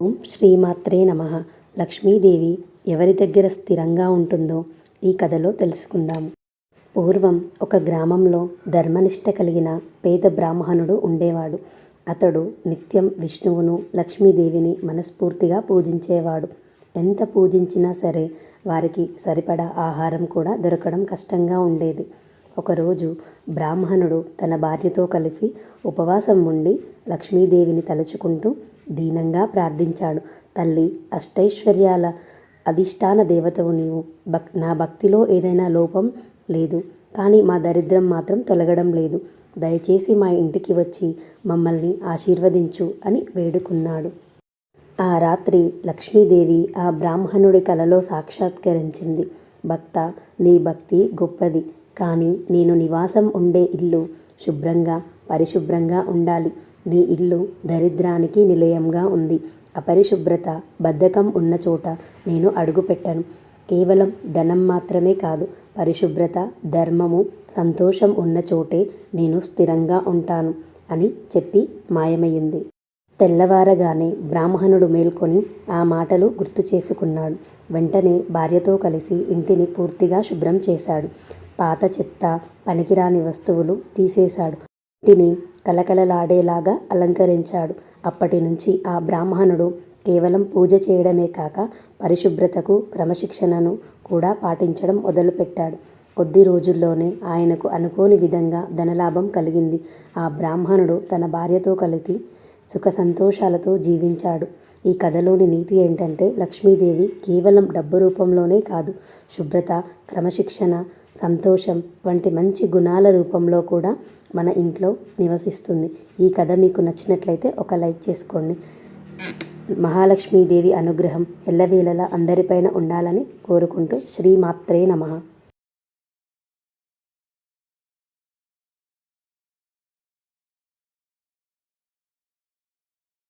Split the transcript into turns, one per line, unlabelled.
ఓం శ్రీమాత్రే నమః. లక్ష్మీదేవి ఎవరి దగ్గర స్థిరంగా ఉంటుందో ఈ కథలో తెలుసుకుందాము. పూర్వం ఒక గ్రామంలో ధర్మనిష్ట కలిగిన పేద బ్రాహ్మణుడు ఉండేవాడు. అతడు నిత్యం విష్ణువును, లక్ష్మీదేవిని మనస్ఫూర్తిగా పూజించేవాడు. ఎంత పూజించినా సరే వారికి సరిపడా ఆహారం కూడా దొరకడం కష్టంగా ఉండేది. ఒకరోజు బ్రాహ్మణుడు తన భార్యతో కలిసి ఉపవాసం ఉండి లక్ష్మీదేవిని తలుచుకుంటూ దీనంగా ప్రార్థించాడు. తల్లి, అష్టైశ్వర్యాల అధిష్టాన దేవతవు నీవు. నా భక్తిలో ఏదైనా లోపం లేదు, కానీ మా దరిద్రం మాత్రం తొలగడం లేదు. దయచేసి మా ఇంటికి వచ్చి మమ్మల్ని ఆశీర్వదించు అని వేడుకున్నాడు. ఆ రాత్రి లక్ష్మీదేవి ఆ బ్రాహ్మణుడి కలలో సాక్షాత్కరించింది. భక్త, నీ భక్తి గొప్పది, కానీ నేను నివాసం ఉండే ఇల్లు శుభ్రంగా పరిశుభ్రంగా ఉండాలి. నీ ఇల్లు దరిద్రానికి నిలయంగా ఉంది. అపరిశుభ్రత, బద్ధకం ఉన్న చోట నేను అడుగుపెట్టను. కేవలం ధనం మాత్రమే కాదు, పరిశుభ్రత, ధర్మము, సంతోషం ఉన్న చోటే నేను స్థిరంగా ఉంటాను అని చెప్పి మాయమయ్యింది. తెల్లవారగానే బ్రాహ్మణుడు మేల్కొని ఆ మాటలు గుర్తు చేసుకున్నాడు. వెంటనే భార్యతో కలిసి ఇంటిని పూర్తిగా శుభ్రం చేశాడు. పాత చెత్త, పనికిరాని వస్తువులు తీసేశాడు. ఇంటిని కలకలలాడేలాగా అలంకరించాడు. అప్పటి నుంచి ఆ బ్రాహ్మణుడు కేవలం పూజ చేయడమే కాక పరిశుభ్రతకు, క్రమశిక్షణను కూడా పాటించడం మొదలుపెట్టాడు. కొద్ది రోజుల్లోనే ఆయనకు అనుకోని విధంగా ధనలాభం కలిగింది. ఆ బ్రాహ్మణుడు తన భార్యతో కలిసి సుఖ సంతోషాలతో జీవించాడు. ఈ కథలోని నీతి ఏంటంటే, లక్ష్మీదేవి కేవలం డబ్బు రూపంలోనే కాదు, శుభ్రత, క్రమశిక్షణ, సంతోషం వంటి మంచి గుణాల రూపంలో కూడా మన ఇంట్లో నివసిస్తుంది. ఈ కథ మీకు నచ్చినట్లయితే ఒక లైక్ చేసుకోండి. మహాలక్ష్మీదేవి అనుగ్రహం ఎల్లవేళలా అందరిపైన ఉండాలని కోరుకుంటూ శ్రీమాత్రే నమః.